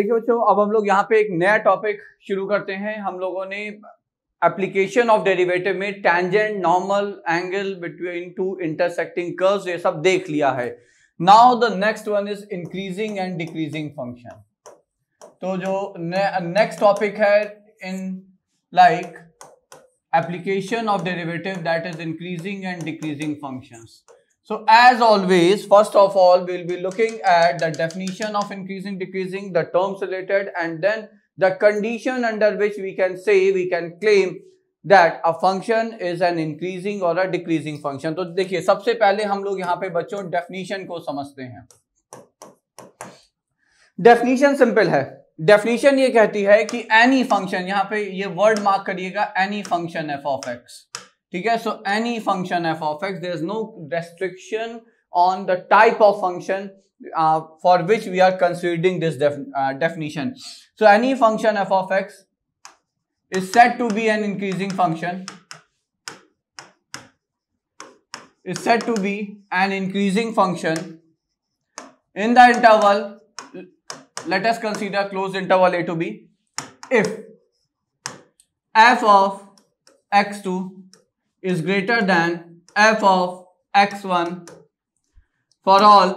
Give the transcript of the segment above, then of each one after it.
देखिए बच्चों, अब हम लोग यहाँ पे एक नया टॉपिक शुरू करते हैं। हम लोगों ने एप्लीकेशन ऑफ डेरिवेटिव में tangent, normal, angle between two intersecting curves ये सब देख लिया है। Now the next one is increasing and decreasing function. तो जो नेक्स्ट टॉपिक है in like application of derivative, that is increasing and decreasing functions. So as always, first of all we'll be looking at the definition of increasing, decreasing, the terms related, and then the condition under which we can say, we can claim that a function is an increasing or a decreasing function. तो देखिए सबसे पहले हम लोग यहाँ पे बच्चों definition को समझते हैं। definition simple है। डेफिनेशन ये कहती है कि एनी फंक्शन, यहां पे ये वर्ड मार्क करिएगा, any function f of x, ठीक है। So any function f of x, there is no restriction on the type of function for which we are considering this definition. So any function f of x is said to be an increasing function, is said to be an increasing function in the interval, let us consider closed interval a to b, if f of x2 is greater than f of x1 for all.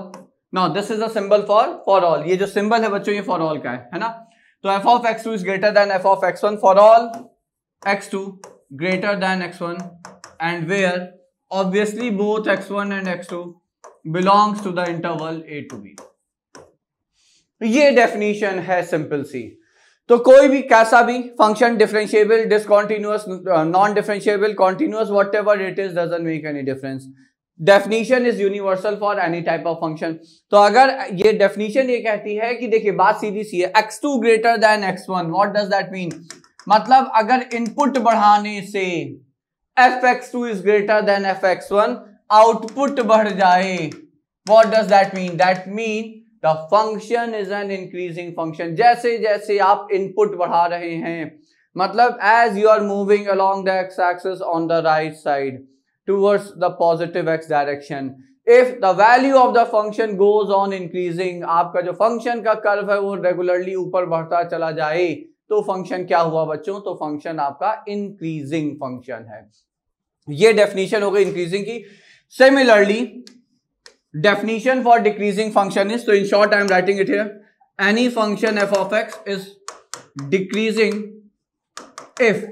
Now this is a symbol for all. ये जो symbol है बच्चों ये for all का है ना। तो f of x2 is greater than f of x1 for all x2 greater than x1 and where obviously both x1 and x2 belongs to the interval a to b. ये definition है simple सी। तो कोई भी कैसा भी function, differentiable, discontinuous, non differentiable, continuous, whatever it is, doesn't make any difference. Definition is universal for any type of function. तो अगर ये डेफिनेशन ये कहती है कि देखिए बात सीधी सी है, x2 greater than x1, what does that mean? मतलब अगर इनपुट बढ़ाने से fx2 is greater than fx1, output बढ़ जाए, what does that mean? That mean the function is an increasing function. जैसे जैसे आप इनपुट बढ़ा रहे हैं, मतलब as you are moving along the x-axis on the right side towards the positive x direction, if the value of the function goes on increasing, आपका जो function का कर्व है वो रेगुलरली ऊपर बढ़ता चला जाए, तो फंक्शन क्या हुआ बच्चों? तो फंक्शन आपका इंक्रीजिंग फंक्शन है। ये डेफिनेशन हो गई इंक्रीजिंग की। Similarly definition for decreasing function is, so in short I am writing it here, any function f of x is decreasing if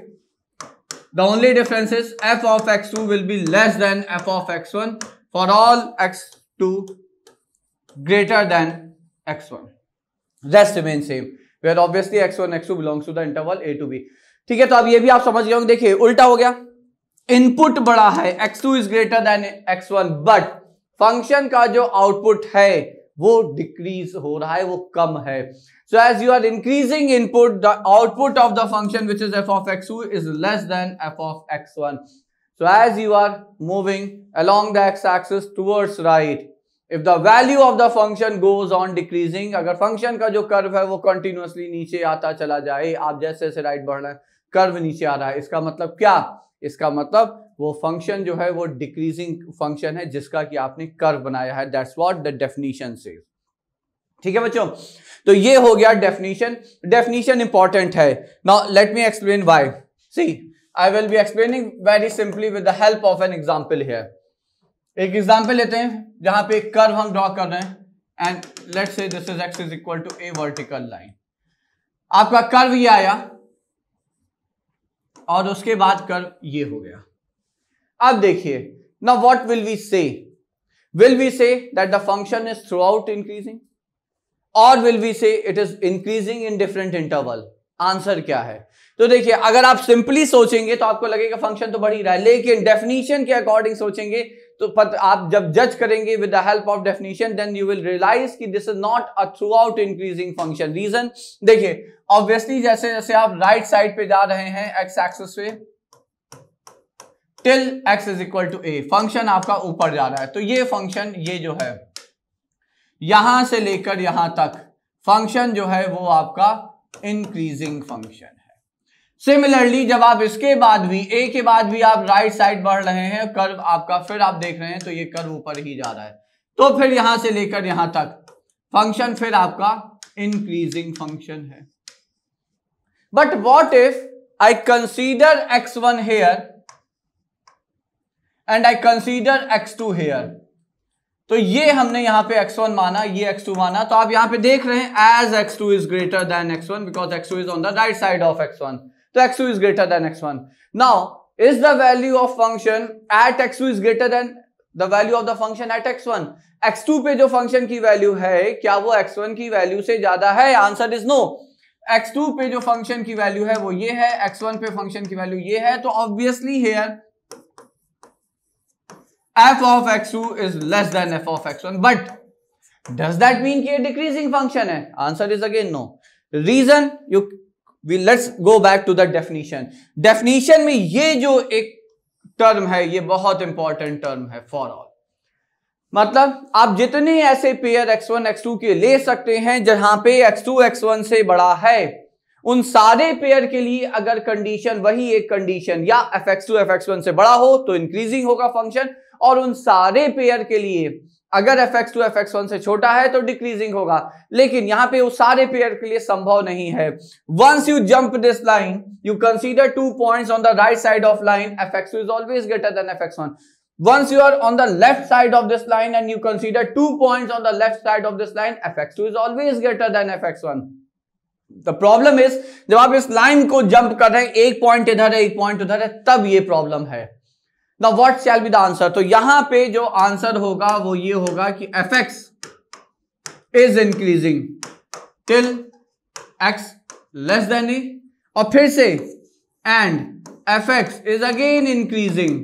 the only difference is f of x2 will be less than f of x1 for all x2 greater than x1, rest remain same, where obviously x1 x2 belongs to the interval a to b। ठीक है, तो अब ये भी आप समझ गए होंगे। देखिए उल्टा हो गया, इनपुट बड़ा है, x2 is greater than x1, but function का जो आउटपुट है वो डिक्रीज हो रहा है, वो कम है। So as you are increasing input, the output of the function which is f of x2 is less than f of x1। So as you are moving along the x-axis towards right, if the value of the function goes on decreasing, अगर function का जो curve है वो continuously नीचे आता चला जाए, आप जैसे जैसे राइट बढ़ रहे हैं कर्व नीचे आ रहा है, इसका मतलब क्या? इसका मतलब वो फंक्शन जो है वो डिक्रीजिंग फंक्शन है जिसका कि आपने कर्व बनाया है। That's what the definition says. ठीक है बच्चों, तो ये हो गया डेफिनेशन। डेफिनेशन इंपॉर्टेंट है। Now let me explain why. See, I will be explaining very simply with the help of an example here. एक एग्जांपल लेते हैं जहां पे एक कर्व हम ड्रॉ कर रहे हैं and let's say this is x is equal to a vertical line. आपका कर्व ये आया और उसके बाद कर्व ये हो गया। अब देखिए, now what will we say? Will we say that the function is throughout increasing, or will we say it is increasing in different interval? Answer क्या है? तो देखिए अगर आप सिंपली सोचेंगे तो आपको लगेगा फंक्शन तो बढ़ ही रहा है, लेकिन डेफिनेशन के अकॉर्डिंग सोचेंगे तो आप जब जज करेंगे with the help of definition, then you will realise कि this is not a throughout increasing function. Reason देखिए, ऑब्वियसली जैसे जैसे आप राइट साइड पे जा रहे हैं एक्स एक्सिस पे till x is equal to a, function आपका ऊपर जा रहा है, तो ये फंक्शन ये जो है यहां से लेकर यहां तक फंक्शन जो है वो आपका इंक्रीजिंग फंक्शन है। सिमिलरली जब आप इसके बाद भी a के बाद भी आप राइट साइड बढ़ रहे हैं, कर्व आपका फिर आप देख रहे हैं तो ये कर्व ऊपर ही जा रहा है, तो फिर यहां से लेकर यहां तक फंक्शन फिर आपका इंक्रीजिंग फंक्शन है। But what if I consider x1 here and I consider x2 here. तो ये हमने यहां पे x1 माना, ये x2 माना, तो आप यहां पे देख रहे हैं as x2 is greater than x1 because x2 is on the right side of x1, तो x2 is greater than x1। Now is the value of function at x2 is greater than the value of the function at x1। x2 पे जो function की value है क्या वो x1 की value से ज्यादा है? Answer is no. x2 पे जो फंक्शन की वैल्यू है वो ये है, x1 पे फंक्शन की वैल्यू ये है, तो obviously here f of x2 is less than f of x1, but does that mean कि ये decreasing function है? Answer is again no. Reason let's go back to the definition. Definition में ये जो एक टर्म है ये बहुत इंपॉर्टेंट टर्म है for all. मतलब आप जितने ऐसे पेयर x1 x2 के ले सकते हैं जहां पे x2 x1 से बड़ा है, उन सारे पेयर के लिए अगर कंडीशन वही एक कंडीशन या fx2 fx1 से बड़ा हो तो इंक्रीजिंग होगा फंक्शन, और उन सारे पेयर के लिए अगर fx2 fx1 से छोटा है तो डिक्रीजिंग होगा। लेकिन यहां पे उस सारे पेयर के लिए संभव नहीं है। Once you jump this line, you consider 2 points on the right side of line, fx2 is always greater than fx1। Once you are on the left side of this line and you consider 2 points on the left side of this line, fx2 is always greater than fx1. The problem is जब आप इस line को jump कर रहे हैं, एक point इधर है एक पॉइंट उधर है, तब ये प्रॉब्लम है। Now what shall be the answer? तो यहां पे जो आंसर होगा वो ये होगा कि fx is increasing till x less than a, और फिर से and fx is again increasing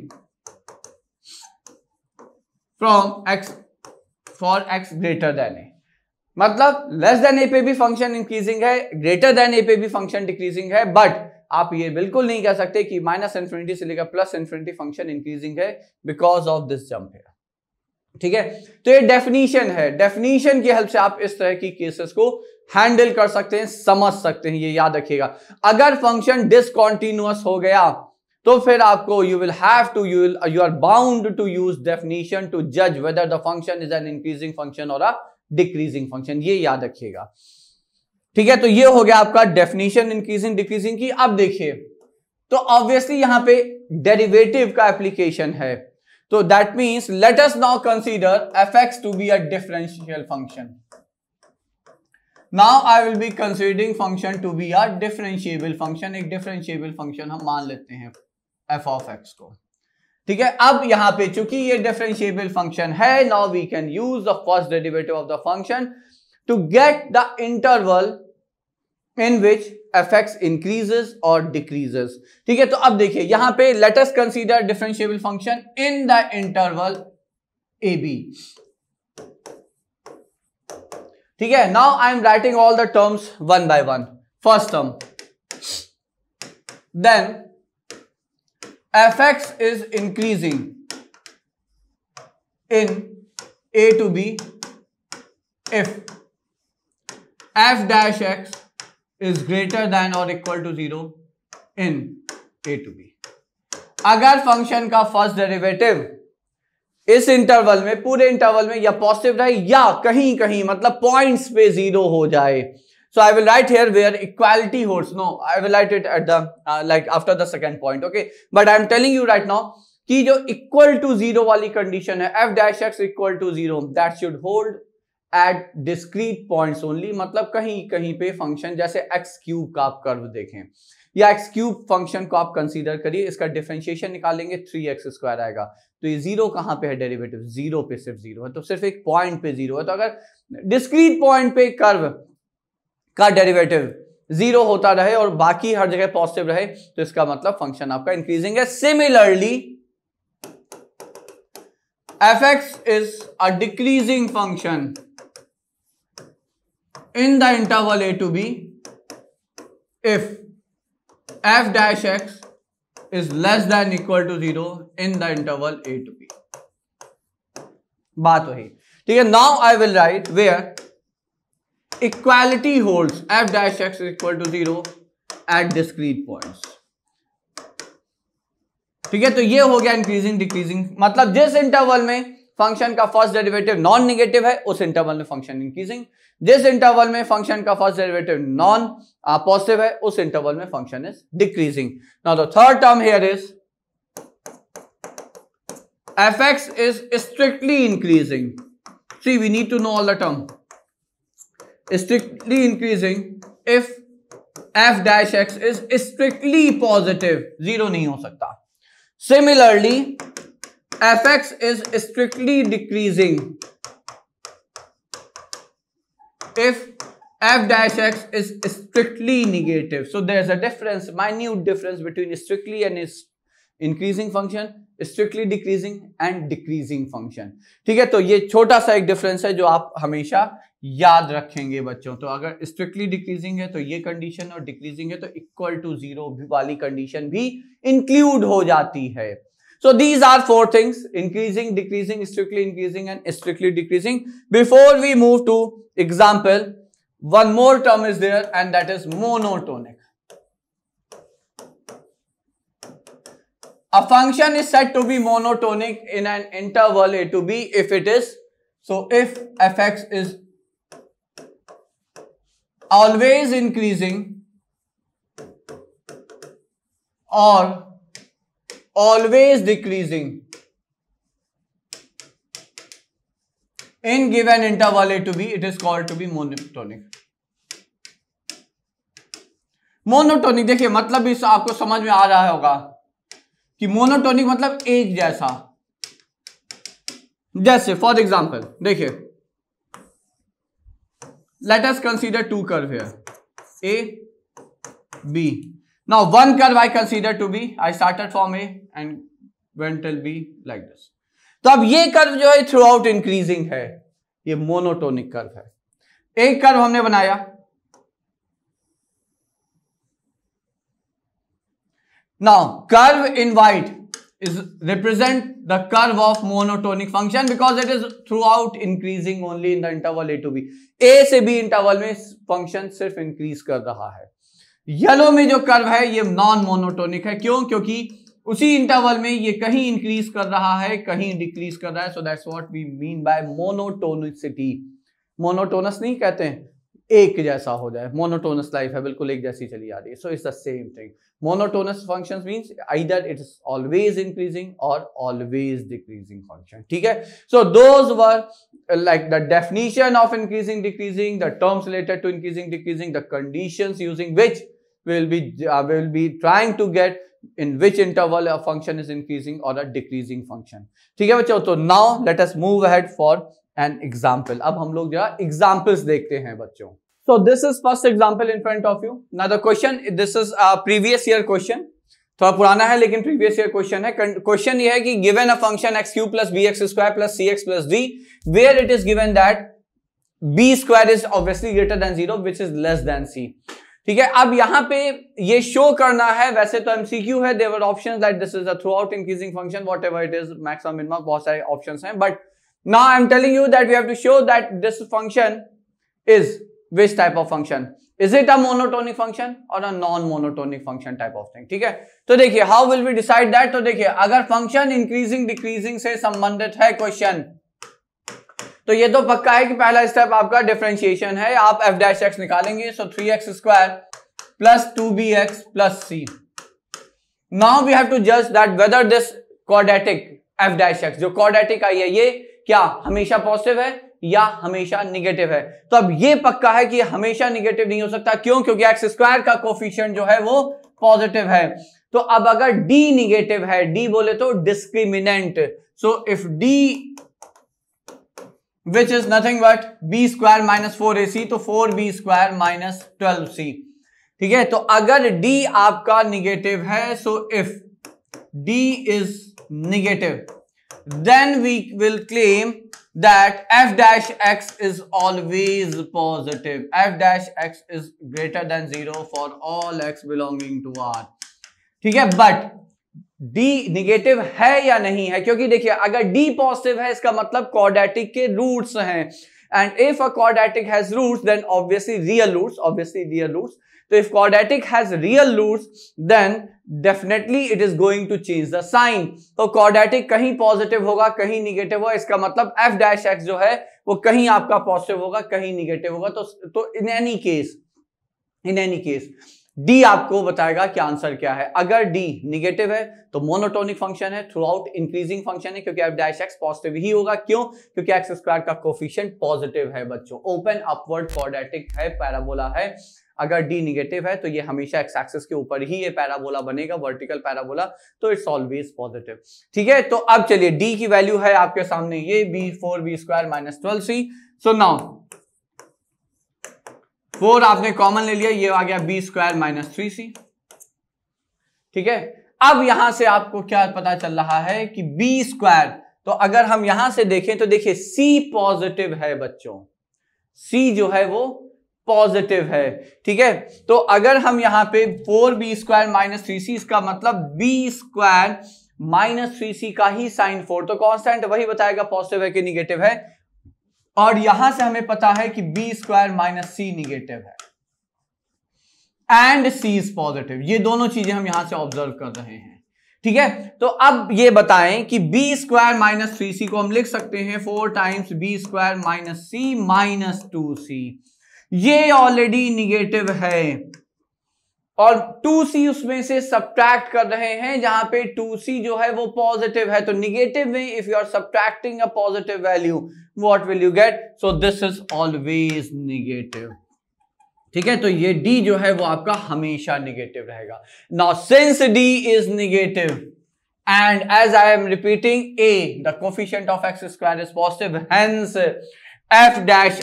from x for x greater than a। मतलब लेस देन ए पे भी फंक्शन इंक्रीजिंग है, ग्रेटर देन ए पे भी फंक्शन डिक्रीजिंग है, बट आप ये बिल्कुल नहीं कह सकते कि माइनस इन्फिनिटी से लेकर प्लस इन्फिनिटी फंक्शन इंक्रीजिंग है बिकॉज ऑफ दिस जंप है। ठीक है, तो ये डेफिनेशन है, डेफिनेशन की हेल्प से आप इस तरह की केसेस को हैंडल कर सकते हैं, समझ सकते हैं। ये याद रखिएगा, अगर फंक्शन डिसकंटीन्यूअस हो गया तो फिर आपको you are bound to use definition to जज whether the function is an increasing function और अ डिक्रीजिंग फंक्शन, ये याद रखिएगा। ठीक है, तो ये हो गया आपका डेफिनेशन इंक्रीजिंग डिक्रीजिंग की। अब देखिए, तो ऑब्वियसली यहां पे डेरिवेटिव का एप्लीकेशन है, तो that means let us now consider fx to be a differential function. Now I will be considering function to be a differentiable function. एक डिफरेंशिएबल फंक्शन हम मान लेते हैं f of x को। ठीक है, अब यहां पे चूंकि ये डिफरेंशिएबल फंक्शन है, now we can use the first derivative of the function to get the interval in which fx increases और डिक्रीजेस। ठीक है, तो अब देखिए यहां पे let us consider differentiable function in the interval ab। ठीक है, now I am writing all the terms one by one. First term, then fx is increasing in a to b if f dash x is greater than or equal to 0 in a to b। अगर function का first derivative इस interval में, पूरे interval में या positive रहे या कहीं कहीं मतलब पॉइंट्स पे 0 हो जाए, so I will write here where equality holds. No, I will write it at the like after the second point, okay? But I am telling you right now कि जो equal to 0 वाली condition है, f dash x equal to 0, that should hold at discrete points only। मतलब कहीं कहीं पे function जैसे x cube का आप कर्व देखें या x क्यूब फंक्शन को आप कंसीडर करिए, इसका डिफरेंशिएशन निकालेंगे 3x स्क्वायर आएगा। तो ये 0 कहां पे है डेरिवेटिव? 0 पे सिर्फ 0 है, तो सिर्फ एक पॉइंट पे 0 है। तो अगर डिस्क्रीट पॉइंट पे कर्व का डेरिवेटिव 0 होता रहे और बाकी हर जगह पॉजिटिव रहे तो इसका मतलब फंक्शन आपका इंक्रीजिंग है। Similarly fx is a decreasing function in the interval a to b if f dash x is less than equal to 0 in the interval a to b। बात वही, ठीक है। Now I will write where equality holds f dash x is equal to 0 at discrete points। ठीक है, तो ये हो गया इंक्रीजिंग डिक्रीजिंग, मतलब जिस इंटरवल में फंक्शन का फर्स्ट डेरिवेटिव नॉन नेगेटिव है उस इंटरवल में फंक्शन इंक्रीजिंग, जिस इंटरवल में फंक्शन का फर्स्ट डेरिवेटिव नॉन पॉजिटिव है उस इंटरवल में function is decreasing. Now the third term here is fx is strictly increasing. See, we need to know all the term. Strictly increasing if f dash x is strictly positive, zero नहीं हो सकता. Similarly, fx is strictly decreasing if f dash x is strictly negative. So there's a difference, minute difference between strictly and increasing function, strictly decreasing and decreasing function. ठीक है, तो ये छोटा सा एक डिफरेंस है जो आप हमेशा याद रखेंगे बच्चों. तो अगर स्ट्रिक्टली डिक्रीजिंग है तो ये कंडीशन, और डिक्रीजिंग है तो इक्वल टू जीरो वाली कंडीशन भी इंक्लूड हो जाती है. So these are four things: increasing, decreasing, strictly increasing and strictly decreasing. Before we move to example, one more term is there and that is monotonic. A function is said to be monotonic in an interval a to b if it is, so if fx is always increasing or always decreasing in given interval a to b, it is called to be monotonic. Monotonic देखिए मतलब इस आपको समझ में आ रहा होगा कि monotonic मतलब एक जैसा. जैसे फॉर एग्जांपल देखिए, let us consider two curve here A B. Now one curve I consider to be, I started from A and went till B like this. तो अब ये कर्व जो है थ्रू आउट इंक्रीजिंग है, ये monotonic curve है. एक curve हमने बनाया, now curve in white is represent the curve of monotonic function because it is throughout increasing only in the interval a to b. a से b interval में function सिर्फ increase कर रहा है. येलो में जो कर्व है ये नॉन मोनोटोनिक है. क्यों? क्योंकि उसी इंटरवल में ये कहीं इंक्रीज कर रहा है, कहीं डिक्रीज कर रहा है. So that's what we mean by monotonicity. Monotonous नहीं कहते हैं एक जैसा हो जाए, मोनोटोनस लाइफ है, बिल्कुल एक जैसी चली आ रही है. So it's the same thing. Monotonous functions means either it is always increasing or always decreasing function. ठीक है, so those were like the definition of increasing, decreasing, the terms related to increasing, decreasing, the conditions using which will be trying to get in which interval a function is increasing or a decreasing function. ठीक है बच्चों, तो now let us move ahead for an example. अब हम लोग जरा examples देखते हैं बच्चों. So this is first example in front of you. Now the question, this is a previous year question. थोड़ा पुराना है लेकिन previous year question है. Question ये है कि given a function x cube plus bx square plus cx plus d, where it is given that b square is obviously greater than 0, which is less than c. ठीक है, अब यहाँ पे ये शो करना है. वैसे तो MCQ है, there were options that this is a throughout increasing function, whatever it is, maximum minimum, बहुत सारे options हैं. But now I am telling you that we have to show that this function is which type of function? Is it a monotonic function or a non-monotonic function type of thing? ठीक है, तो देखिए how will we decide that? तो देखिए अगर function increasing decreasing से संबंधित है क्वेश्चन, तो ये तो पक्का है कि पहला स्टेप आपका डिफरेंशिएशन है. आप f dash x निकालेंगे, so 3x square plus 2bx plus c. Now we have to judge that whether this quadratic f dash x जो quadratic आई है ये क्या हमेशा पॉजिटिव है या हमेशा निगेटिव है. तो अब ये पक्का है कि हमेशा निगेटिव नहीं हो सकता. क्यों? क्योंकि एक्स स्क्वायर का कोफिशिएंट जो है वो पॉजिटिव है. तो अब अगर d निगेटिव है, d बोले तो discriminant, so if d which is nothing but b square minus 4ac, तो 4b स्क्वायर माइनस 12c. ठीक है, तो अगर d आपका निगेटिव है, so if d is negative, then we will claim that f dash x is always positive. F dash x is greater than 0 for all x belonging to R. ठीक है, but d negative है या नहीं है? क्योंकि देखिए अगर d positive है इसका मतलब क्वाड्रेटिक के रूट्स हैं. and if a quadratic has roots then obviously real roots. So if quadratic has real roots then definitely it is going to change the sign. तो quadratic कहीं पॉजिटिव होगा कहीं negative होगा, इसका मतलब f डैश x जो है वो कहीं आपका पॉजिटिव होगा कहीं निगेटिव होगा. तो इन एनी केस D आपको बताएगा कि आंसर क्या है. अगर D निगेटिव है तो मोनोटोनिक फंक्शन है, थ्रू आउट इंक्रीजिंग फंक्शन है, क्योंकि f डैश x पॉजिटिव ही होगा. क्यों? क्योंकि x स्क्वायर का कोफिशिएंट पॉजिटिव है बच्चों. ओपन अपवर्ड क्वाड्रेटिक है, पैराबोला है. अगर D निगेटिव है तो ये हमेशा x एक्सिस के ऊपर ही ये पैराबोला बनेगा, वर्टिकल पैराबोला, तो इट्स ऑलवेज पॉजिटिव. ठीक है, तो अब चलिए D की वैल्यू है आपके सामने ये b4b square minus 12c. So now 4 आपने कॉमन ले लिया, ये आ गया b स्क्वायर माइनस 3c. ठीक है, अब यहां से आपको क्या पता चल रहा है कि b स्क्वायर, तो अगर हम यहां से देखें तो देखिए c पॉजिटिव है बच्चों, c जो है वो पॉजिटिव है. ठीक है, तो अगर हम यहां पे 4b स्क्वायर माइनस 3c, इसका मतलब b स्क्वायर माइनस 3c का ही साइन 4, तो कांस्टेंट वही बताएगा पॉजिटिव है कि निगेटिव है. और यहां से हमें पता है कि b square minus c negative है एंड c इज पॉजिटिव. ये दोनों चीजें हम यहां से ऑब्जर्व कर रहे हैं. ठीक है, तो अब ये बताएं कि b स्क्वायर माइनस 3c को हम लिख सकते हैं 4 times b square minus c minus 2c. ये ऑलरेडी निगेटिव है और 2c उसमें से सब्ट्रैक्ट कर रहे हैं जहां पे 2c जो है वो पॉजिटिव है. तो निगेटिव में if you are subtracting a positive value what will you get? So this is always negative. ठीक है, तो ये d जो है वो आपका हमेशा निगेटिव रहेगा. Now since d is negative and as I am repeating a the coefficient of x square is positive, hence f dash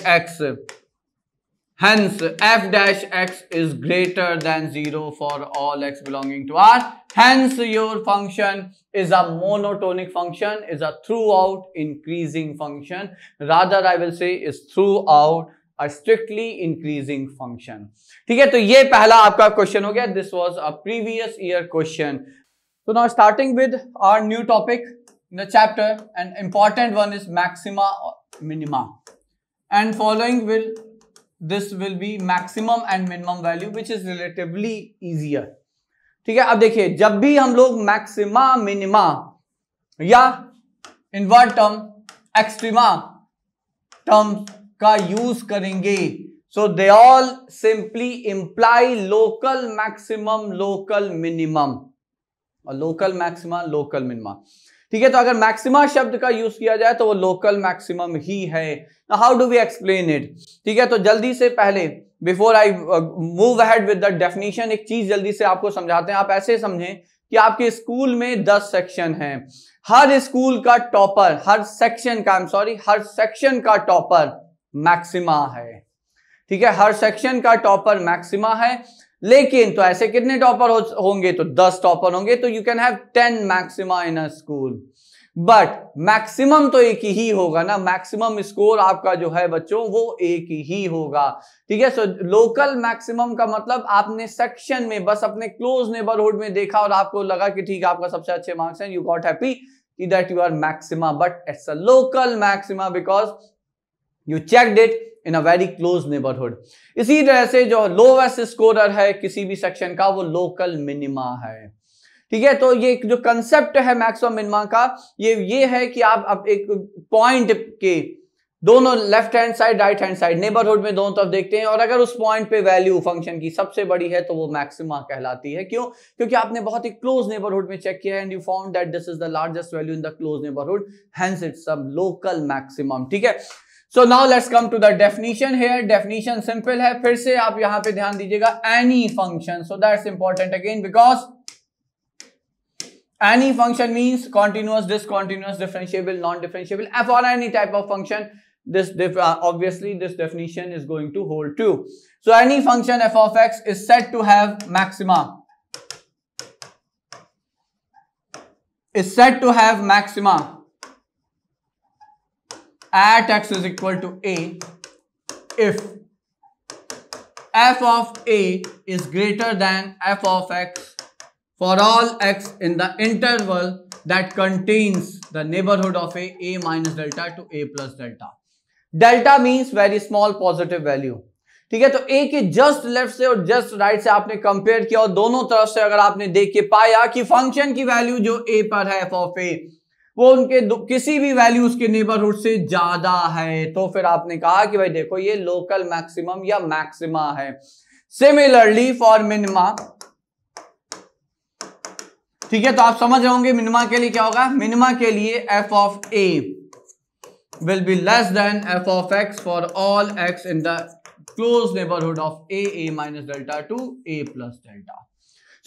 x is greater than 0 for all x belonging to R. Hence your function is a monotonic function, is a throughout increasing function. Rather I will say is throughout a strictly increasing function. ठीक है, तो ये पहला आपका question हो गया. This was a previous year question. So now starting with our new topic in the chapter, an important one is maxima minima, and following this will be maximum and minimum value which is relatively easier. ठीक है, अब देखिए जब भी हम लोग maxima minima या invert term extrema term का यूज करेंगे, so they all simply imply local maximum local minimum और लोकल मैक्सिमा लोकल मिनिमा. ठीक है, तो अगर मैक्सिमा शब्द का यूज किया जाए तो वो लोकल मैक्सिमम ही है. How do we explain it? ठीक है, तो जल्दी से पहले before I move ahead with the definition एक चीज जल्दी से आपको समझाते हैं. आप ऐसे समझें कि आपके स्कूल में 10 सेक्शन हैं, हर स्कूल का टॉपर, हर सेक्शन का टॉपर मैक्सिमा है. ठीक है, हर सेक्शन का टॉपर मैक्सिमा है. लेकिन तो ऐसे कितने टॉपर होंगे? तो 10 टॉपर होंगे. तो you can have 10 maxima in a school, but maximum तो एक ही होगा ना. मैक्सिमम स्कोर आपका जो है बच्चों वो एक ही होगा. ठीक है, सो लोकल मैक्सिमम का मतलब आपने सेक्शन में बस अपने क्लोज नेबरहुड में देखा और आपको लगा कि ठीक है आपका सबसे अच्छे मार्क्स हैं, you got happy that you are maxima, but it's a local maxima because you checked it in a very close neighbourhood. इसी तरह से जो लोवेस्ट स्कोरर है किसी भी सेक्शन का वो लोकल मिनिमा है. ठीक है, तो ये जो कंसेप्ट है मैक्सिमम मिनिमा का ये है कि आप एक पॉइंट के दोनों left hand side right hand side neighbourhood में दोनों तरफ देखते हैं और अगर उस पॉइंट पे वैल्यू फंक्शन की सबसे बड़ी है तो वो मैक्सिमा कहलाती है. क्यों? क्योंकि आपने बहुत ही क्लोज नेबरहुड में चेक किया है and you found that this is the largest value in the close neighbourhood, hence it's a local maximum. ठीक है, so now let's come to the definition here. Definition simple है, फिर से आप यहां पे ध्यान दीजिएगा, any function. So that's important again because any function means continuous, discontinuous, differentiable, non-differentiable. For any type of function, obviously this definition is going to hold true. So any function f of x is said to have maxima. Is said to have maxima at x is equal to a if f of a is greater than f of x for all x in the interval that contains the neighborhood of a minus delta to a plus delta. Delta means very small positive value, ठीक है। तो ए के just left से और just right से आपने compare किया और दोनों तरफ से अगर आपने देख के पाया कि फंक्शन की वैल्यू जो ए पर है एफ ऑफ ए वो उनके किसी भी वैल्यू उसके नेबरहुड से ज्यादा है, तो फिर आपने कहा कि भाई देखो ये लोकल मैक्सिमम या मैक्सिमा है। सिमिलरली फॉर मिनिमा, ठीक है, तो आप समझ रहे होंगे मिनिमा के लिए क्या होगा। मिनिमा के लिए F of A will be less than F of x for all x in the close neighborhood of a minus delta to a plus delta.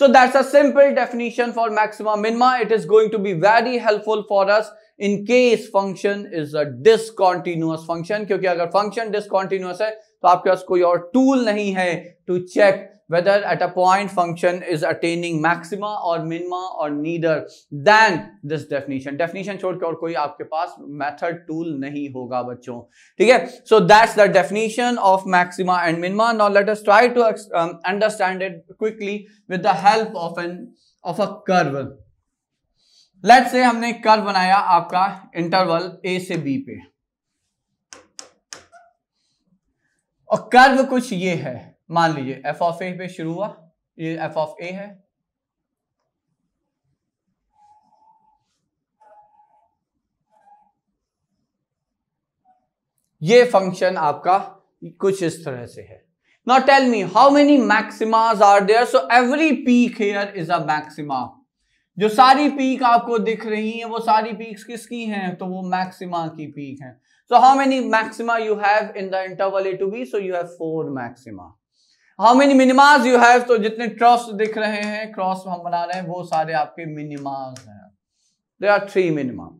So that's a simple definition for maxima minima. It is going to be very helpful for us in case function is a discontinuous function, क्योंकि अगर function discontinuous है तो आपके पास कोई और tool नहीं है to check whether at a point function is attaining maxima or minima or neither than this definition. Definition छोड़ के और कोई आपके पास method tool नहीं होगा बच्चों, ठीक है। So that's the definition of maxima and minima. Now let us try to understand it quickly with the help of a curve. Let's say हमने कर्व बनाया आपका इंटरवल a से b पे, और कर्व कुछ ये है, मान लीजिए एफ ऑफ ए पे शुरू हुआ, ये एफ ऑफ ए है, ये फंक्शन आपका कुछ इस तरह से है। Now tell me how many maximas are there. So every peak here is a maxima. जो सारी पीक आपको दिख रही हैं वो सारी पीक्स किसकी हैं, तो वो मैक्सिमा की पीक हैं। So how many maxima you have in the interval A to B, so you have 4 maxima. How many minimas you have, तो जितने क्रॉस दिख रहे हैं, क्रॉस हम बना रहे हैं, वो सारे आपके मिनिमास हैं। There are 3 minima.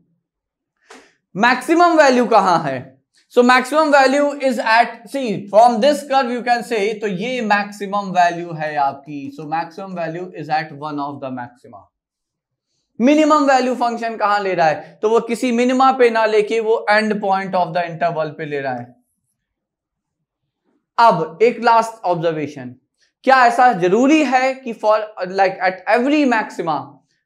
Maximum value कहां है, so maximum value is at, see from this curve you can say, तो ये मैक्सिमम वैल्यू है आपकी। So maximum value is at one of the maxima. Minimum value function कहां ले रहा है, तो वो किसी मिनिमा पे ना लेके वो and point of the interval पे ले रहा है। अब एक लास्ट ऑब्जर्वेशन, क्या ऐसा जरूरी है कि for like at every maxima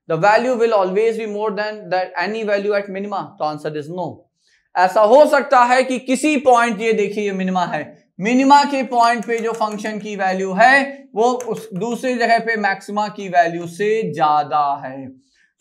the value will always be more than that any value at minima, तो आंसर इज नो। ऐसा हो सकता है कि किसी पॉइंट, ये देखिए ये मिनिमा है, मिनिमा के पॉइंट पे जो फंक्शन की वैल्यू है वो उस दूसरी जगह पे मैक्सिमा की वैल्यू से ज्यादा है।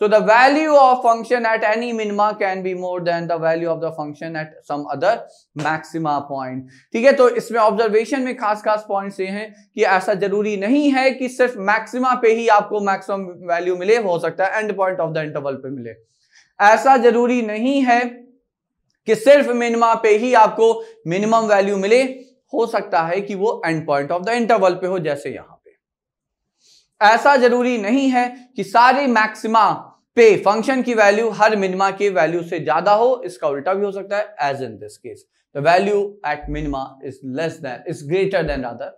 So the value of function at any minima can be more than the value of the function at some other maxima point. ठीक है, तो इसमें ऑब्जर्वेशन में खास खास पॉइंट्स ये हैं कि ऐसा जरूरी नहीं है कि सिर्फ मैक्सिमा पे ही आपको मैक्सिमम वैल्यू मिले, हो सकता है and point of the interval पे मिले। ऐसा जरूरी नहीं है कि सिर्फ मिनिमा पे ही आपको मिनिमम वैल्यू मिले, हो सकता है कि वो and point of the interval पे हो, जैसे यहां पे। ऐसा जरूरी नहीं है कि सारे मैक्सिमा पे फंक्शन की वैल्यू हर मिनिमा के वैल्यू से ज्यादा हो, इसका उल्टा भी हो सकता है, as in this case the value at minima is less than, is greater than rather,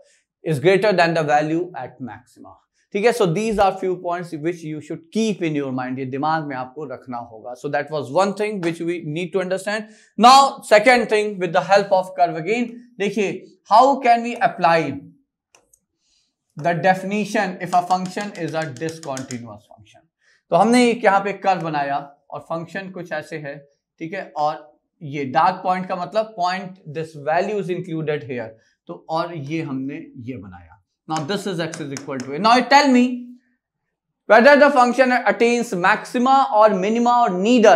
is greater than the value at maxima. ठीक है, so these are few points which you should keep in your mind, ये दिमाग में आपको रखना होगा। So that was one thing which we need to understand. Now second thing with the help of curve again, देखिए how can we apply the definition if a function is a discontinuous function. तो हमने एक यहाँ पे curve बनाया और function कुछ ऐसे है, ठीक है, और ये डार्क पॉइंट का मतलब point this value is included here, तो और ये हमने ये बनाया। Now this is x is equal to a. Now tell me whether the function attains maxima or minima or neither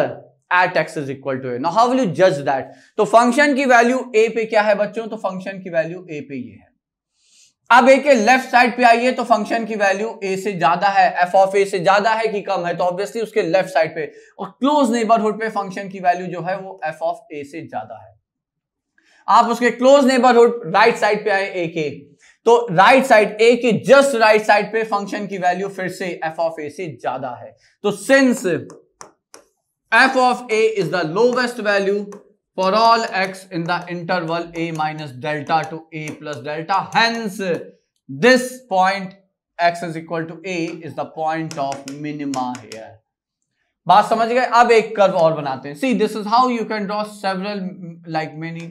at x is equal to a. Now how will you judge that? तो function की value a पे क्या है बच्चों, तो function की value a पे ये है। अब ए के लेफ्ट साइड पे आइए तो फंक्शन की वैल्यू ए से ज्यादा है, एफ ऑफ ए से ज्यादा है कि कम है, तो ऑब्वियसली उसके लेफ्ट साइड पे, और क्लोज नेबरहुड पे फंक्शन की वैल्यू जो है वो एफ ऑफ ए से ज्यादा है। आप उसके क्लोज नेबरहुड राइट साइड पे आए ए के, तो राइट साइड ए के जस्ट राइट साइड पे फंक्शन की वैल्यू फिर से एफ ऑफ ए से ज्यादा है। तो since F of A is the lowest value for all x in the interval a minus delta to a plus delta, hence this point x is equal to a is the point of minima here. बात समझ गए? अब एक curve और बनाते हैं। See, this is how you can draw several like many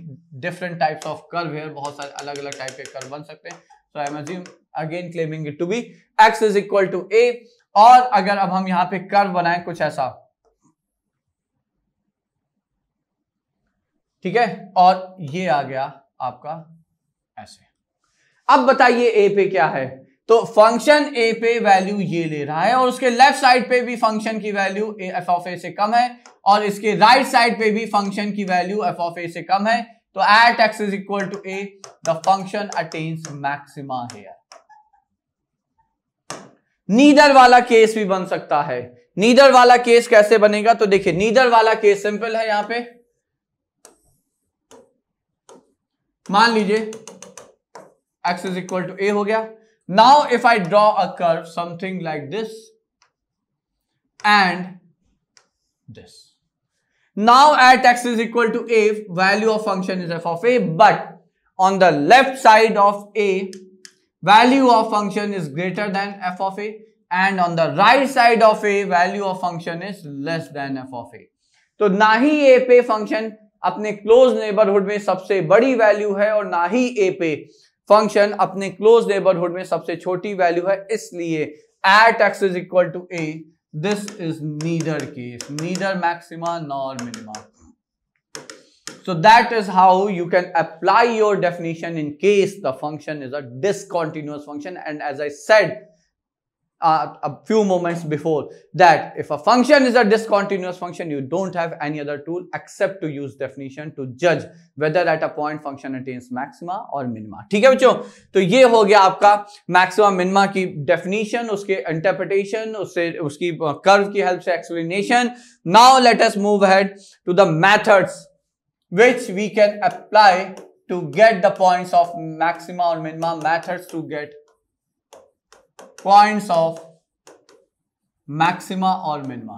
different types of curve here. बहुत सारे अलग अलग टाइप के कर्व बन सकते हैं। So I am again claiming it to be x is equal to a, और अगर अब हम यहाँ पे कर्व बनाएं कुछ ऐसा, ठीक है, और ये आ गया आपका ऐसे। अब बताइए ए पे क्या है, तो फंक्शन ए पे वैल्यू ये ले रहा है और उसके लेफ्ट साइड पे भी फंक्शन की वैल्यू एफ ऑफ ए से कम है और इसके राइट साइड पे भी फंक्शन की वैल्यू एफ ऑफ ए से कम है। तो at x is equal to a the function attains maxima here. Neither वाला केस भी बन सकता है। नीदर वाला केस कैसे बनेगा, तो देखिए नीदर वाला केस सिंपल है। यहां पे मान लीजिए x इज इक्वल टू ए हो गया। Now if I draw a curve something like this and this, now at x is equal to a, value of function is f of a, but on the left side of a, value of function is greater than f of a, and on the right side of a, value of function is less than f of a. तो ना ही a पे function अपने close neighbourhood में सबसे बड़ी value है और ना ही a पे फंक्शन अपने क्लोज नेबरहुड में सबसे छोटी वैल्यू है, इसलिए eight x is equal to a, this is neither case, neither maxima nor minima. So that is how you can apply your definition in case the function is a discontinuous function. And as I said a few moments before, that if a function is a discontinuous function, you don't have any other tool except to use definition to judge whether at a point function attains maxima or minima. ठीक है बच्चों, तो ये हो गया आपका maxima minima की definition, उसके इंटरप्रिटेशन, उससे उसकी कर्व की हेल्प से explanation. Now let us move ahead to the methods which we can apply to get the points of maxima or minima. Methods to get points of maxima or minima.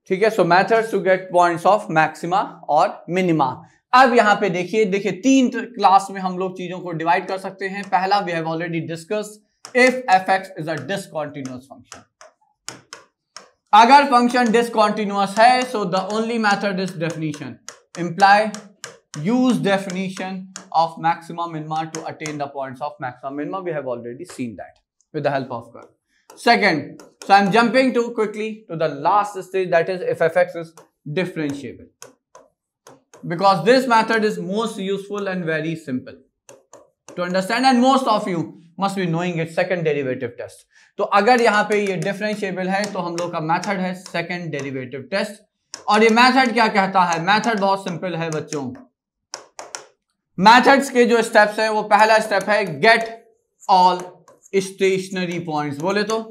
ठीक है, so methods to get points of maxima और minima. अब यहां पे देखिए तीन class में हम लोग चीजों को डिवाइड कर सकते हैं. पहला, we have already discussed, if fx is a discontinuous function. अगर फंक्शन discontinuous है, so the only method is definition. Imply, use definition of maxima minima to attain the points of maxima minima. We have already seen that with the help of curve. Second, so I'm jumping to quickly to the last stage, that is if fx is differentiable, because this method is most useful and very simple to understand, and most of you must be knowing it, second derivative test. तो अगर यहाँ पे ये differentiable है तो हम लोग का मेथड है सेकंड डेरिवेटिव टेस्ट. और ये मेथड क्या कहता है, मेथड बहुत सिंपल है बच्चों. मेथड्स के जो स्टेप्स हैं, वो पहला स्टेप है गेट ऑल स्टेशनरी पॉइंट्स. बोले तो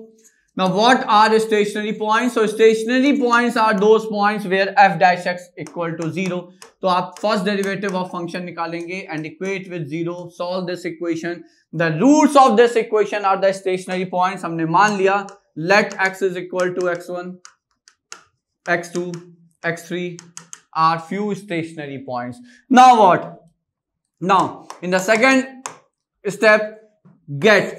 now what are stationary points? So stationary points are those points where f dash x equal to 0. तो आप फर्स्ट डेरिवेटिव ऑफ फंक्शन निकालेंगे and equate with 0, solve this equation. The roots of this equation are the stationary points. हमने मान लिया let x is equal to x1, x2, x3 are few stationary points. Now what? Now in the second step, get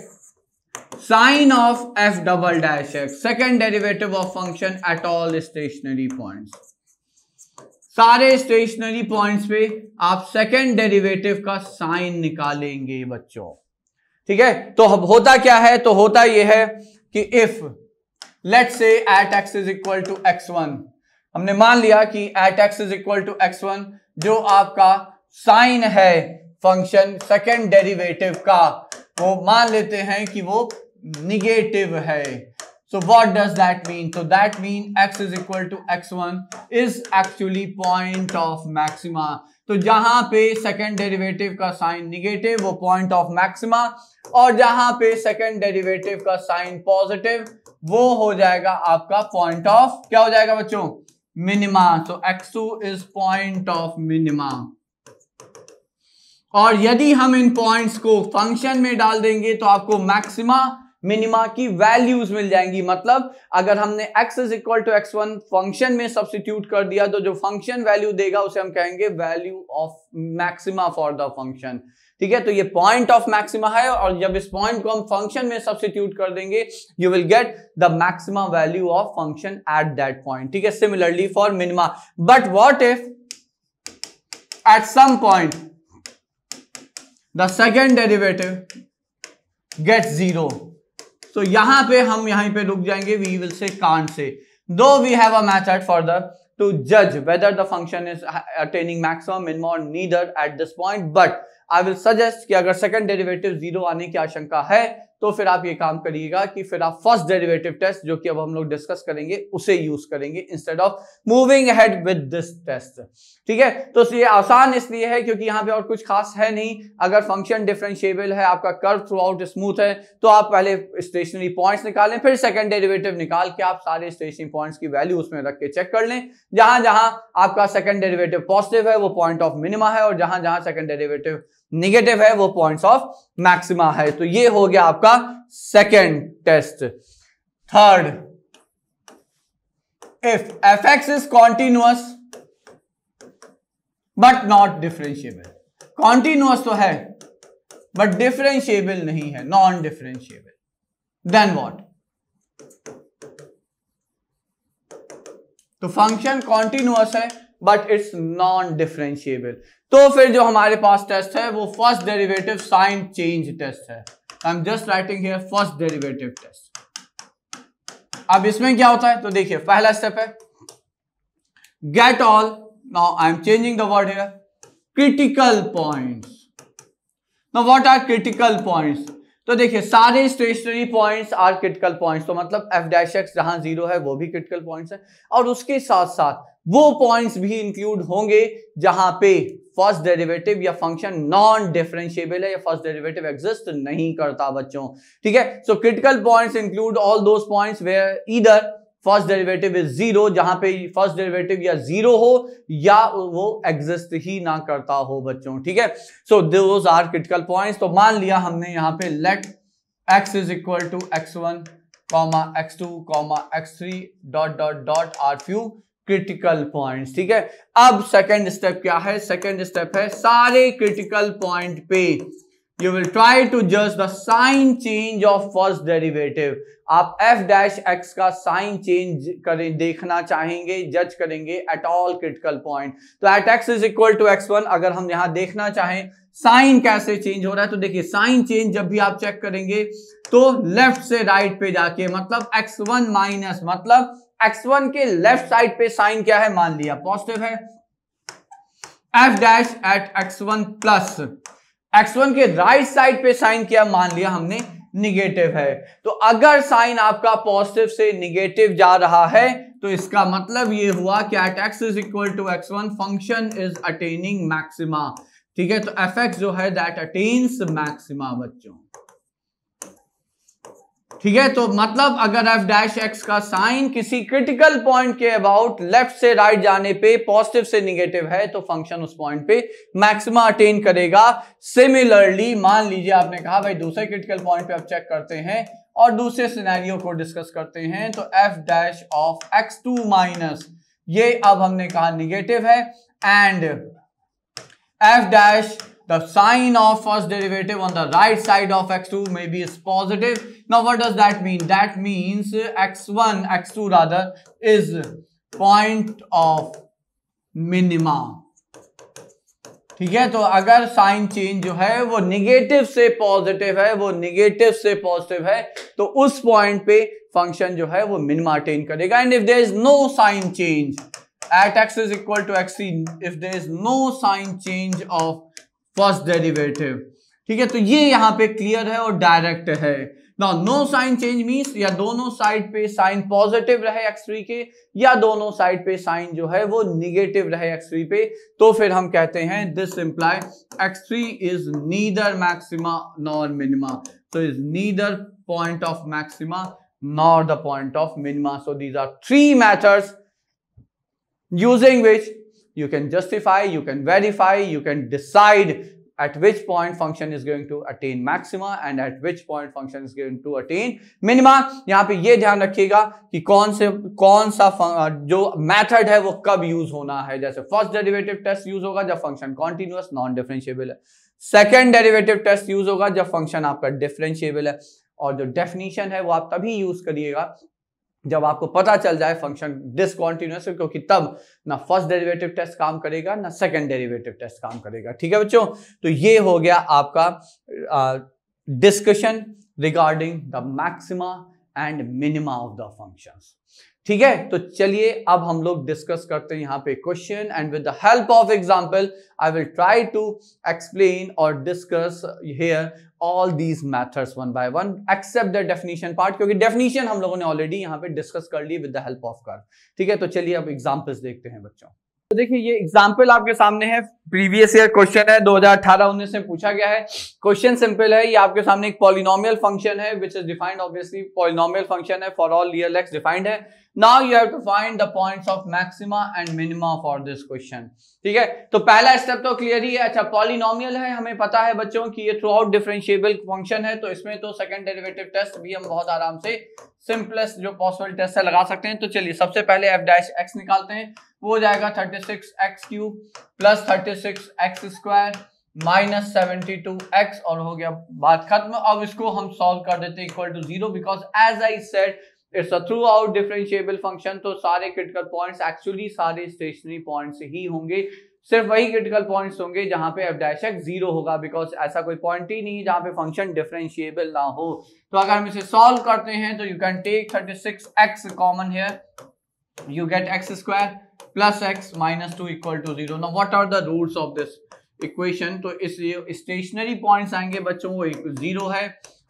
sign of f double dash x, second derivative of function at all stationary points. सारे stationary points पे आप second derivative का sign निकालेंगे बच्चों. ठीक है, तो अब होता क्या है, तो होता यह है कि if let's say at x is equal to x1, हमने मान लिया कि at x is equal to x1 जो आपका साइन है फंक्शन सेकेंड डेरिवेटिव का, वो मान लेते हैं कि वो निगेटिव है. So what does that mean? So that means x is equal to x1 is actually point of maxima. तो जहां पे सेकेंड डेरिवेटिव का साइन निगेटिव वो पॉइंट ऑफ मैक्सिमा, और जहां पे सेकेंड डेरिवेटिव का साइन पॉजिटिव वो हो जाएगा आपका पॉइंट ऑफ, क्या हो जाएगा बच्चों, मिनिमा. तो x2 is point of minima. और यदि हम इन पॉइंट्स को फंक्शन में डाल देंगे तो आपको मैक्सिमा मिनिमा की वैल्यूज मिल जाएंगी. मतलब अगर हमने x is equal to x1 function में सब्स्टिट्यूट कर दिया तो जो फंक्शन वैल्यू देगा उसे हम कहेंगे value of maxima for the function. ठीक है, तो ये पॉइंट ऑफ मैक्सिमा है, और जब इस पॉइंट को हम फंक्शन में सब्स्टिट्यूट कर देंगे you will get the maxima value of function at that point. ठीक है, similarly for minima. But what if at some point the second derivative gets 0. सो यहाँ पे हम यहीं पे रुक जाएंगे, we will say can't say, though we have a method further to जज whether the function is attaining maximum minimum और neither at this point, but I will suggest कि अगर सेकंड डेरिवेटिव 0 आने की आशंका है तो फिर आप ये काम करिएगा कि फिर आप फर्स्ट डेरिवेटिव टेस्ट, जो कि अब हम लोग डिस्कस करेंगे, उसे यूज करेंगे instead of moving ahead with this test. ठीक है, तो ये आसान इसलिए है क्योंकि यहाँ पे और कुछ खास है नहीं। अगर फंक्शन डिफरेंशिएबल है, आपका कर्व थ्रू आउट स्मूथ है, तो आप पहले स्टेशनरी पॉइंट्स निकालें, फिर सेकंड डेरिवेटिव निकाल के आप सारे स्टेशनरी पॉइंट्स की वैल्यू उसमें रख के चेक कर लें। जहां जहां आपका सेकंड डेरिवेटिव पॉजिटिव है वो पॉइंट ऑफ मिनिमा है, और जहां जहां सेकंड डेरिवेटिव नेगेटिव है वो पॉइंट्स ऑफ मैक्सिमा है। तो ये हो गया आपका second test. Third, if fx is continuous but not differentiable, continuous तो है बट डिफरेंशिएबल नहीं है, नॉन डिफरेंशिएबल, देन व्हाट? तो फंक्शन कॉन्टिन्यूअस है बट इट्स नॉन डिफरेंशिएबल, तो फिर जो हमारे पास टेस्ट है वो first derivative sign change test है। I am just writing here first derivative test. अब इसमें क्या होता है, तो देखिए पहला स्टेप है get all, now I am changing the word here, critical points. Now what are critical points? तो देखिए सारे stationary points are critical points, तो मतलब f डैश x जहां 0 है वो भी क्रिटिकल पॉइंट्स है, और उसके साथ साथ वो पॉइंट्स भी इंक्लूड होंगे जहां पे फर्स्ट डेरिवेटिव या फंक्शन नॉन डिफरेंशिएबल है या फर्स्ट डेरिवेटिव एग्जिस्ट नहीं करता बच्चों। ठीक है, so critical points include all those points where either first derivative is 0, जहां पे फर्स्ट डेरिवेटिव या 0 हो या वो एग्जिस्ट ही ना करता हो बच्चों। ठीक है, so those are critical points. तो मान लिया हमने यहां पे let x is equal to x1, x2, x3 dot dot dot are few critical points. ठीक है, अब सेकंड स्टेप क्या है? सेकंड स्टेप है सारे क्रिटिकल पॉइंट पे यू विल ट्राई टू जज the sign change of first derivative. आप f डैश x का साइन चेंज करें, देखना चाहेंगे, जज करेंगे एट ऑल क्रिटिकल पॉइंट। तो at x is equal to x1 अगर हम यहां देखना चाहें साइन कैसे चेंज हो रहा है, तो देखिए साइन चेंज जब भी आप चेक करेंगे तो लेफ्ट से राइट पे जाके, मतलब x1 माइनस, मतलब x1 के लेफ्ट साइड पे साइन क्या है, मान लिया पॉजिटिव है, f dash at x1 plus x1 के राइट साइड पे साइन किया, मान लिया हमने निगेटिव है। तो अगर साइन आपका पॉजिटिव से निगेटिव जा रहा है तो इसका मतलब ये हुआ कि at x is equal to x1 function is attaining maxima. ठीक है, तो fx जो है दैट अटेन्स मैक्सिमा बच्चों। ठीक है, तो मतलब अगर f डैश x का साइन किसी क्रिटिकल पॉइंट के अबाउट लेफ्ट से राइट जाने पे पॉजिटिव से निगेटिव है तो फंक्शन उस पॉइंट पे मैक्सिमा अटेन करेगा। सिमिलरली मान लीजिए आपने कहा भाई दूसरे क्रिटिकल पॉइंट पे आप चेक करते हैं और दूसरे सिनेरियो को डिस्कस करते हैं, तो f dash of x2 minus, ये अब हमने कहा निगेटिव है, and f dash the sign of first derivative on the right side of x2 maybe is positive. Now what does that mean? That means x2 rather is point of minima. ठीक है, तो अगर sign change जो है वो negative से positive है, वो निगेटिव से पॉजिटिव है, तो उस पॉइंट पे फंक्शन जो है वो मिनिमा अटेन करेगा। And if there is no sign change at x is equal to x3, if there is no sign change of first derivative, ठीक है, तो ये यहां पे क्लियर है और डायरेक्ट है। Now no sign change means या दोनों साइड पे साइन पॉजिटिव रहे x3 के, या दोनों साइड पे साइन जो है वो निगेटिव रहे x3 पे, तो फिर हम कहते हैं this imply x3 is neither maxima nor minima, so is neither point of maxima nor the point of minima. So these are three methods using which you can justify, you can verify, you can decide at which point function is going to attain maxima and at which point function is going to attain minima. यहां पे ये ध्यान रखिएगा कि कौन सा जो method है वो कब यूज होना है। जैसे फर्स्ट डेरिवेटिव टेस्ट यूज होगा जब फंक्शन कॉन्टिन्यूअस नॉन डिफरेंशिएबल है, सेकेंड डेरिवेटिव टेस्ट यूज होगा जब फंक्शन आपका डिफरेंशिएबल है, और जो डेफिनेशन है वो आप तभी यूज करिएगा जब आपको पता चल जाए फंक्शन डिसकंटिन्यूअस है, क्योंकि तब ना फर्स्ट डेरिवेटिव टेस्ट काम करेगा ना सेकंड डेरिवेटिव टेस्ट काम करेगा। ठीक है बच्चों, तो ये हो गया आपका discussion regarding the maxima and minima of the functions. ठीक है, तो चलिए अब हम लोग डिस्कस करते हैं यहाँ पे question, and with the help of example I will try to explain और discuss here all these methods one by one except the definition part, क्योंकि डेफिनेशन हम लोगों ने ऑलरेडी यहाँ पे डिस्कस कर ली with the help of curve. ठीक है, तो चलिए अब एग्जांपल्स देखते हैं बच्चों. तो देखिए ये एग्जाम्पल आपके सामने है, प्रीवियस ईयर क्वेश्चन है, 2018-19 में पूछा गया है. क्वेश्चन सिंपल है, ये आपके सामने एक पॉलिनोमियल फंक्शन है which is defined, obviously polynomial function है, for all real x defined है. Now you have to find the points of maxima and minima for this question. ठीक है, तो पहला स्टेप तो क्लियर ही है. अच्छा, पॉलिनोमियल है, हमें पता है बच्चों कि ये थ्रू आउट डिफरेंशिएबल फंक्शन है, तो इसमें तो सेकंड डेरिवेटिव टेस्ट भी हम बहुत आराम से सिंपलेस्ट जो पॉसिबल टेस्ट है लगा सकते हैं. तो चलिए सबसे पहले एफ डैश एक्स निकालते हैं. वो हो जाएगा 36x cube plus 36x square minus 72x, और हो गया बात खत्म. अब इसको हम सॉल्व कर देते हैं equal to 0, because as I said it's a throughout differentiable function. तो सारे क्रिटिकल पॉइंट्स एक्चुअली सारे स्टेशनरी पॉइंट्स ही होंगे, सिर्फ वही क्रिटिकल पॉइंट्स होंगे जहां पे एफ डैश एक्स 0 होगा, बिकॉज ऐसा कोई पॉइंट ही नहीं जहां पे फंक्शन डिफरेंशिएबल ना हो. तो अगर हम इसे सॉल्व करते हैं तो you can take 36x common here, you get x square plus x minus 2 equal to 0. Now what are the roots of this equation? तो इस स्टेशनरी पॉइंट्स आएंगे बच्चों वो 0 है,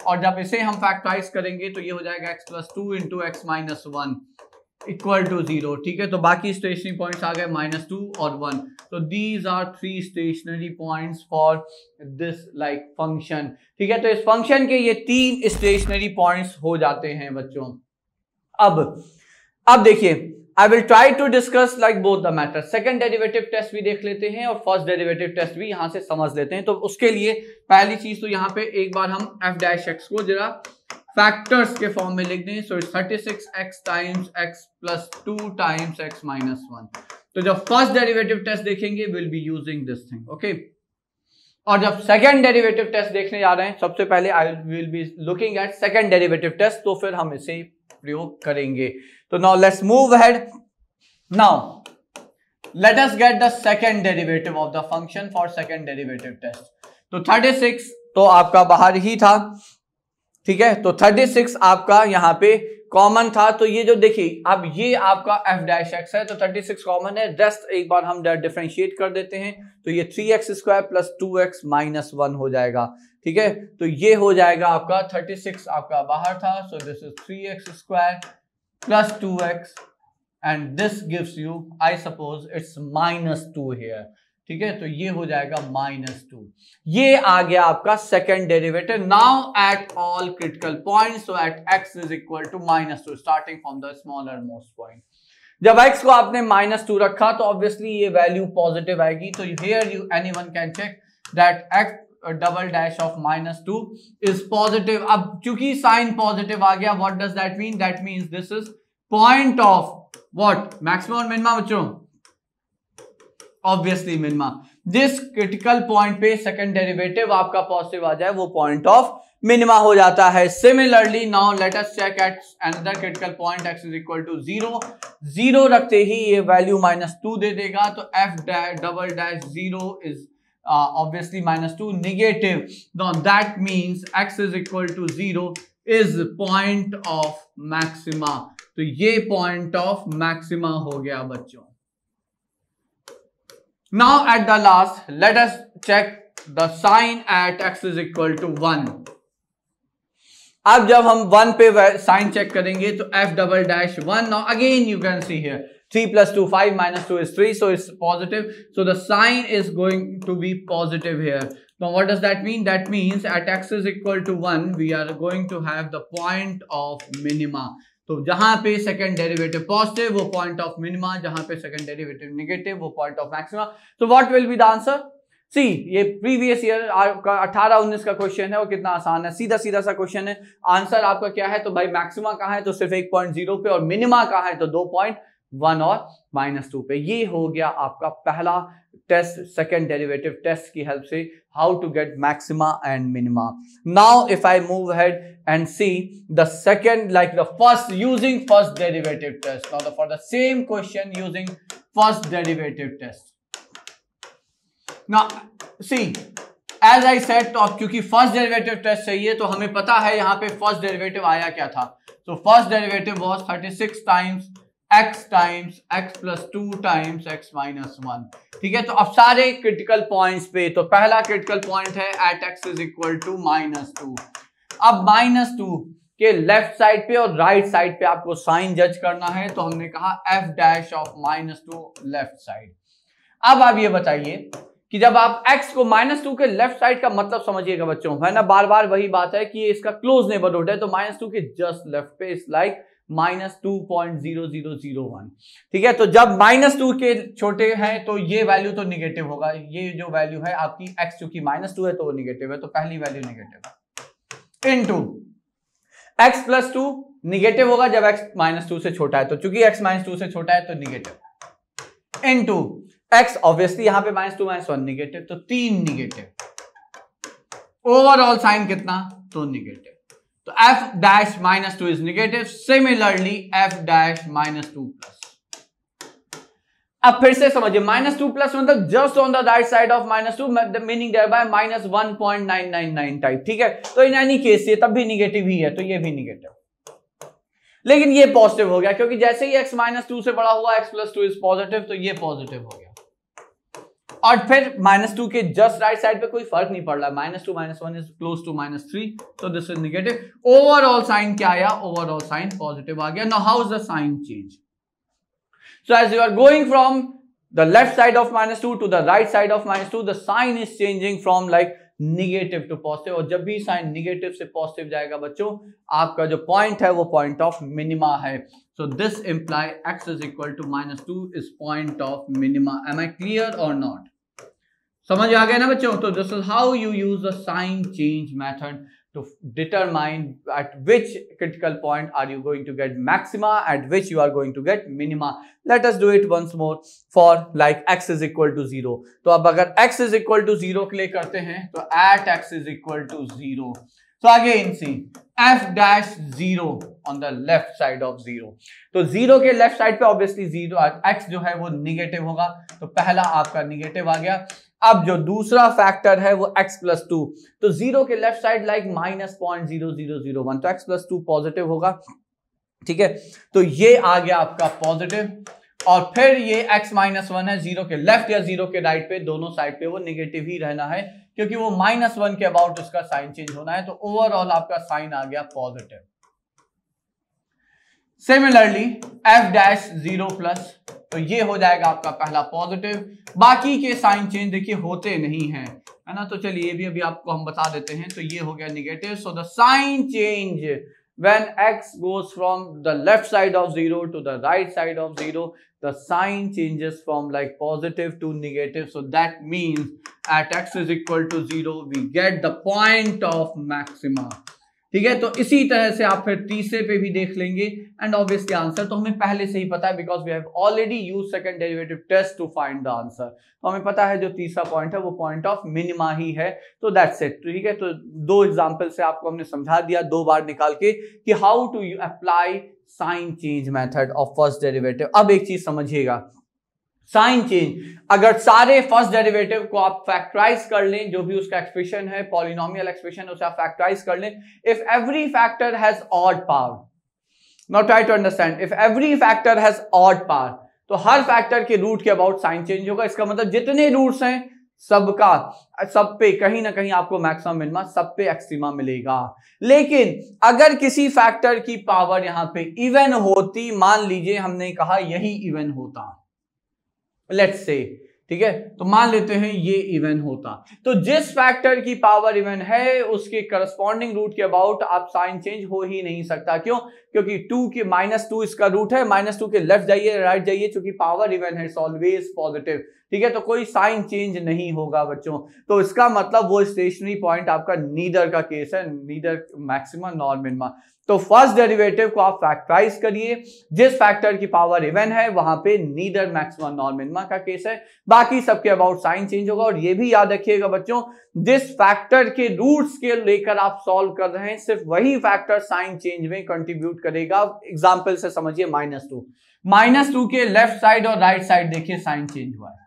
और जब इसे हम फैक्टराइज करेंगे तो ये हो जाएगा x plus 2 into x minus 1 equal to 0. ठीक है, तो बाकी स्टेशनरी पॉइंट्स आ गए -2 और 1. तो these are 3 stationary points for this like function. ठीक है, तो इस फंक्शन के ये 3 स्टेशनरी पॉइंट्स हो जाते हैं बच्चों. अब देखिए, I will try to discuss like both the matter. Second derivative test भी देख लेते हैं और फर्स्ट डेरिवेटिव टेस्ट भी यहां से समझ लेते हैं. तो उसके लिए पहली चीज तो यहाँ पे एक बार हम एफ डैश एक्स को जरा फैक्टर्स के फॉर्म में लिख दें. So it's 36x times x plus 2 times x minus 1. तो जब फर्स्ट डेरिवेटिव टेस्ट देखेंगे will be using this thing. Okay, और जब सेकंड डेरिवेटिव टेस्ट देखने जा रहे हैं, सबसे पहले I will be looking at second derivative test, तो फिर हम इसे प्रयोग करेंगे. तो now let's move ahead. Now let us get the second derivative of the function for second derivative test. तो 36 तो आपका बाहर ही था. ठीक है, तो 36 आपका यहाँ पे कॉमन था. तो ये जो देखिए अब ये आपका एफ डैश एक्स है, तो 36 कॉमन है, रेस्ट एक बार हम डिफरेंशिएट कर देते हैं. तो ये 3x square plus 2x minus 1 हो जाएगा. ठीक है, तो ये हो जाएगा आपका 36 आपका बाहर था, सो this is 3x square plus 2x and this gives you I suppose it's -2 here. ठीक है, तो ये हो जाएगा -2. ये आ गया आपका second derivative. Now at all critical points, so at x is equal to -2 starting from the smaller most point. जब x को आपने -2 रखा तो ऑब्वियसली ये वैल्यू पॉजिटिव आएगी. तो here you anyone can check that x double dash of -2 is positive. अब चूंकि साइन पॉजिटिव आ गया, what does that mean? That means this is point of what? Maximum और मिनिमा बच्चों, ऑब्वियसली मिनिमा. जिस critical point पे second derivative आपका positive आ जाए वो पॉइंट ऑफ मिनिमा हो जाता है. Similarly now let us check at another critical point x is equal to 0. 0 रखते ही ये वैल्यू -2 दे देगा. तो f double dash 0 is obviously -2 negative. Now that means x is equal to 0 is point of maxima. तो ये point of maxima हो गया बच्चों. Now at the last let us check the sign at x is equal to 1. अब जब हम 1 पे sign check करेंगे तो f double dash 1. Now again you can see here 3 plus 2 5 minus 2 is 3, so it's positive. So the sign is going to be positive here. Now what does that mean? That means at x is equal to 1 we are going to have the point of minima. तो जहां पे second derivative positive वो point of minima, जहां पे second derivative negative वो point of maxima. तो what will be the answer? See, ये previous year का 18-19 का क्वेश्चन है, वो कितना आसान है, सीधा सीधा सा क्वेश्चन है. आंसर आपका क्या है? तो भाई मैक्सिमा कहाँ है? तो सिर्फ 1.0 पे, और मिनिमा कहाँ है? तो 2.1 और -2 पे. ये हो गया आपका पहला टेस्ट सेकंड डेरिवेटिव टेस्ट की हेल्प से, how to get maxima and minima. Now if I move ahead and see the second like the first using first derivative test. Now for the same question using first derivative test. Now see as I said, तो अब क्योंकि first derivative test चाहिए तो हमें पता है यहाँ पे फर्स्ट डेरिवेटिव आया क्या था। तो first derivative was 36 times x plus 2 times x minus 1। ठीक है, तो अब सारे क्रिटिकल पॉइंट्स पे, तो पहला क्रिटिकल पॉइंट है at x is equal to -2। अब -2 के लेफ्ट साइड पे और राइट साइड पे आपको साइन जज करना है, तो हमने कहा f dash of -2 left side. अब आप ये बताइए कि जब आप x को -2 के लेफ्ट साइड का मतलब समझिएगा बच्चों, है ना, बार बार वही बात है कि ये इसका क्लोज नेबरहुड है, तो -2 के जस्ट लेफ्ट पे इज लाइक -2.0001। ठीक है, तो जब -2 के छोटे हैं तो ये वैल्यू तो निगेटिव होगा, ये जो वैल्यू है आपकी x चूंकि -2 है तो वो निगेटिव है, तो पहली वैल्यू निगेटिव है। इनटू x प्लस 2 निगेटिव होगा जब x -2 से छोटा है, तो चूंकि x -2 से छोटा है तो निगेटिव। इनटू x ऑब्वियसली यहां पे -2 -1 निगेटिव, तो 3 निगेटिव। ओवरऑल साइन कितना, तो निगेटिव। तो f dash -2 is negative, similarly f dash -2 plus. अब फिर से समझिए, -2 प्लस मतलब just on the right side of -2, meaning thereby -1.999 type. ठीक है, तो इन एनी केस ये तब भी निगेटिव ही है, तो ये भी निगेटिव, लेकिन ये पॉजिटिव हो गया क्योंकि जैसे ही x -2 से बड़ा हुआ x प्लस 2 इज पॉजिटिव, तो ये पॉजिटिव हो गया। और फिर -2 के जस्ट राइट साइड पे कोई फर्क नहीं पड़ रहा, -2 -1 इज क्लोज टू -3, तो this is negative. Overall sign क्या आया, ओवरऑल साइन पॉजिटिव आ गया। Now how is the sign change? So as you are going from the left side of -2 to the right side of -2, the sign is changing from like negative to positive, और जब भी sign negative से positive जाएगा बच्चों, आपका जो point है वो पॉइंट ऑफ मिनिमा है। So this imply x is equal to -2 is point of minima. Am I clear or not? समझ आ गया ना बच्चों? तो this is how you use the sign change method to determine at which critical point are you going to get maxima, at which you are going to get minima. Let us do it once more for like x is equal to 0. तो अब अगर x is equal to 0 के लिए करते हैं, तो at x is equal to 0. So again see f dash 0 on the left side of 0. तो 0 के लेफ्ट साइड पे ऑब्वियसली 0 x जो है वो निगेटिव होगा, तो पहला आपका निगेटिव आ गया। अब जो दूसरा फैक्टर है वो x प्लस 2, तो 0 के लेफ्ट साइड लाइक -0.0001, तो x प्लस 2 पॉजिटिव होगा। ठीक है, तो ये आ गया आपका पॉजिटिव, और फिर ये x -1 है, 0 के लेफ्ट या 0 के राइट पे, दोनों साइड पे वो निगेटिव ही रहना है क्योंकि वो -1 के अबाउट उसका साइन चेंज होना है, तो ओवरऑल आपका साइन आ गया positive. Similarly f dash 0 plus, तो ये हो जाएगा आपका पहला पॉजिटिव। बाकी के साइन चेंज देखिए होते नहीं है, है ना, तो चलिए ये भी अभी आपको हम बता देते हैं। तो ये हो गया negative, so the sign change when x goes from the left side of 0 to the right side of 0, the sign changes from like positive to negative. So that means at x is equal to 0 we get the point of maxima. ठीक है, तो इसी तरह से आप फिर तीसरे पे भी देख लेंगे, एंड ऑब्वियसली आंसर तो हमें पहले से ही पता है because we have already used second derivative test to find the answer. तो हमें पता है जो तीसरा पॉइंट है वो पॉइंट ऑफ मिनिमा ही है, तो दैट्स इट। ठीक है, तो दो एग्जांपल से आपको हमने समझा दिया 2 बार निकाल के कि how to apply sign change method of first derivative. अब एक चीज समझिएगा, साइन चेंज, अगर सारे फर्स्ट डेरिवेटिव को आप फैक्टराइज कर लें, जो भी उसका एक्सप्रेशन है, पॉलिनोमियल एक्सप्रेशन, उसे आप फैक्टराइज कर लें, if every factor has odd power, now try to understand, if every factor has odd power, तो हर फैक्टर के रूट के अबाउट साइन चेंज होगा। इसका मतलब जितने रूट्स हैं सबका, सब पे कहीं ना कहीं आपको मैक्सिमम मिनिमा, सब पे एक्सट्रीमा मिलेगा। लेकिन अगर किसी फैक्टर की पावर यहां पे इवन होती, मान लीजिए हमने कहा यही इवन होता, लेट्स से, ठीक है, तो मान लेते हैं ये इवन होता, तो जिस फैक्टर की पावर इवन है उसके करस्पॉन्डिंग रूट के अबाउट आप साइन चेंज हो ही नहीं सकता। क्यों? क्योंकि 2 के -2 इसका रूट है, -2 के लेफ्ट जाइए राइट जाइए, क्योंकि पावर इवन है, इट्स ऑलवेज पॉजिटिव। ठीक है, तो कोई साइन चेंज नहीं होगा बच्चों। तो इसका मतलब वो स्टेशनरी पॉइंट आपका नीदर का केस है, नीदर मैक्सिमा नॉर मिनिमा। तो फर्स्ट डेरिवेटिव को आप फैक्टराइज करिए, जिस फैक्टर की पावर इवन है वहां पे नीदर मैक्सिमा नॉर मिनिमा का केस है, बाकी सबके अबाउट साइन चेंज होगा। और ये भी याद रखिएगा बच्चों, जिस फैक्टर के रूट्स के लेकर आप सॉल्व कर रहे हैं सिर्फ वही फैक्टर साइन चेंज में कंट्रीब्यूट करेगा। एग्जांपल से समझिए, -2 के लेफ्ट साइड और राइट साइड देखिए साइन चेंज हुआ है,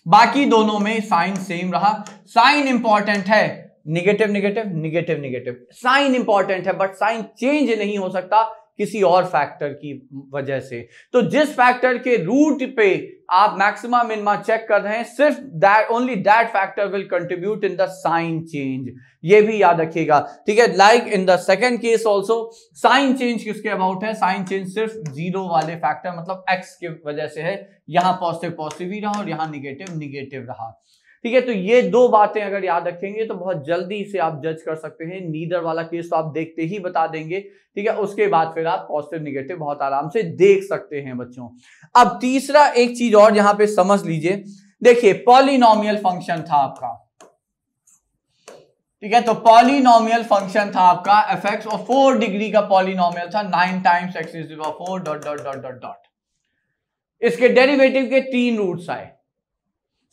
बाकी दोनों में साइन सेम रहा। साइन इंपॉर्टेंट है, negative negative negative negative, sign important है बट साइन चेंज नहीं हो सकता किसी और फैक्टर की वजह से। तो जिस फैक्टर के रूट पे आप मैक्सिमा मिनिमा चेक कर रहे हैं, सिर्फ that only that factor will contribute in the sign change, ये भी याद रखिएगा, ठीक है। Like in the second case also, sign change किसके अबाउट है, साइन चेंज सिर्फ जीरो वाले फैक्टर मतलब एक्स के वजह से है। यहां पॉजिटिव पॉजिटिव ही रहा और यहां निगेटिव निगेटिव रहा, ठीक है। तो ये दो बातें अगर याद रखेंगे तो बहुत जल्दी से आप जज कर सकते हैं। नीदर वाला केस तो आप देखते ही बता देंगे, ठीक है। उसके बाद फिर आप पॉजिटिव निगेटिव बहुत आराम से देख सकते हैं बच्चों। अब तीसरा एक चीज और यहां पे समझ लीजिए, देखिए पॉलिनोमियल फंक्शन था आपका, ठीक है। तो पॉलिनोमियल फंक्शन था आपका fx और 4 डिग्री का पॉलिनोमियल था, 9 times x is equal 4 dot dot dot dot dot. इसके डेरिवेटिव के 3 रूट्स आए,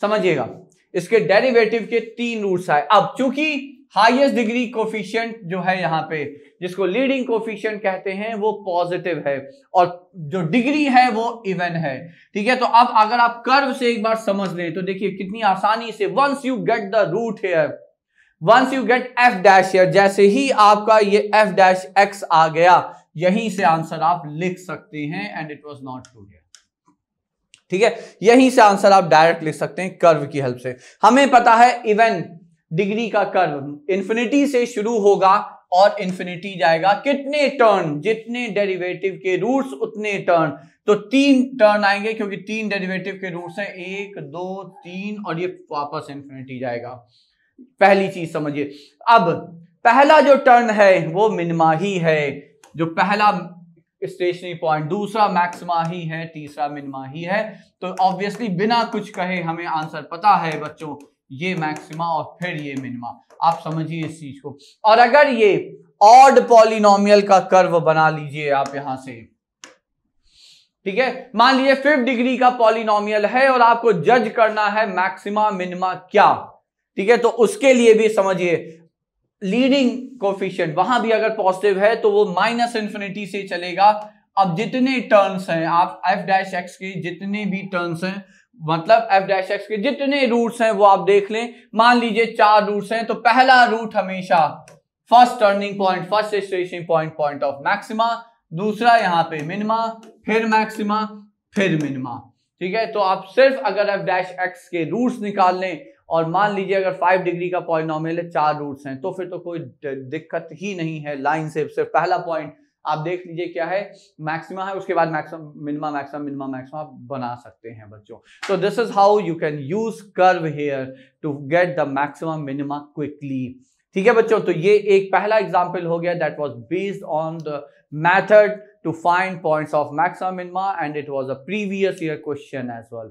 समझिएगा, इसके डेरिवेटिव के 3 रूट्स आए। अब चूंकि हाईएस्ट डिग्री कोफिशिएंट जो है यहां पे, जिसको लीडिंग कोफिशिएंट कहते हैं, वो पॉजिटिव है और जो डिग्री है वो इवन है, ठीक है। तो अब अगर आप कर्व से एक बार समझ लें तो देखिए कितनी आसानी से, once you get the root here, once you get f dash here, जैसे ही आपका ये एफ डैश एक्स आ गया, यहीं से आंसर आप लिख सकते हैं and it was not true here, ठीक है। यहीं से आंसर आप डायरेक्ट लिख सकते हैं कर्व की हेल्प से। हमें पता है इवन डिग्री का कर्व इंफिनिटी से शुरू होगा और इंफिनिटी जाएगा, कितने टर्न, जितने डेरिवेटिव के रूट्स उतने टर्न, तो 3 टर्न आएंगे क्योंकि 3 डेरिवेटिव के रूट्स हैं, 1 2 3 और ये वापस इंफिनिटी जाएगा। पहली चीज समझिए। अब पहला जो टर्न है वो मिनिमा ही है, जो पहला स्टेशनरी पॉइंट, दूसरा मैक्सिमा ही है, तीसरा मिनिमा ही है। तो ऑब्वियसली बिना कुछ कहे हमें आंसर पता है बच्चों, ये मैक्सिमा और फिर ये मिनिमा, आप समझिए इस चीज को। और अगर ये ऑड पॉलिनोमियल का कर्व बना लीजिए आप यहां से, ठीक है, मान लीजिए 5th डिग्री का पॉलिनोमियल है और आपको जज करना है मैक्सिमा मिनिमा क्या, ठीक है। तो उसके लिए भी समझिए लीडिंग कोफिशिएंट वहां भी अगर पॉजिटिव है तो वो माइनस इंफिनिटी से चलेगा। अब जितने टर्न्स हैं, आप एफ डैश एक्स के जितने भी टर्न्स हैं, मतलब एफ डैश एक्स के जितने रूट्स हैं वो आप देख लें। मान लीजिए 4 रूट्स हैं, तो पहला रूट हमेशा first turning point, first stationary point, point of maxima, दूसरा यहां पे मिनिमा, फिर मैक्सिमा, फिर मिनिमा, ठीक है। तो आप सिर्फ अगर एफ डैश एक्स के रूट्स निकाल लें और मान लीजिए अगर 5 डिग्री का पॉलिनोमियल है, 4 रूट्स हैं, तो फिर तो कोई दिक्कत ही नहीं है। लाइन से सिर्फ पहला पॉइंट आप देख लीजिए क्या है, मैक्सिमा है, उसके बाद maximum minima maximum minima maxima आप बना सकते हैं बच्चों। तो this is how you can use curve here to get the maximum minima quickly, ठीक है बच्चों। तो ये एक पहला एग्जांपल हो गया, that was based on the method to find points of maximum minima and it was a previous year question as well.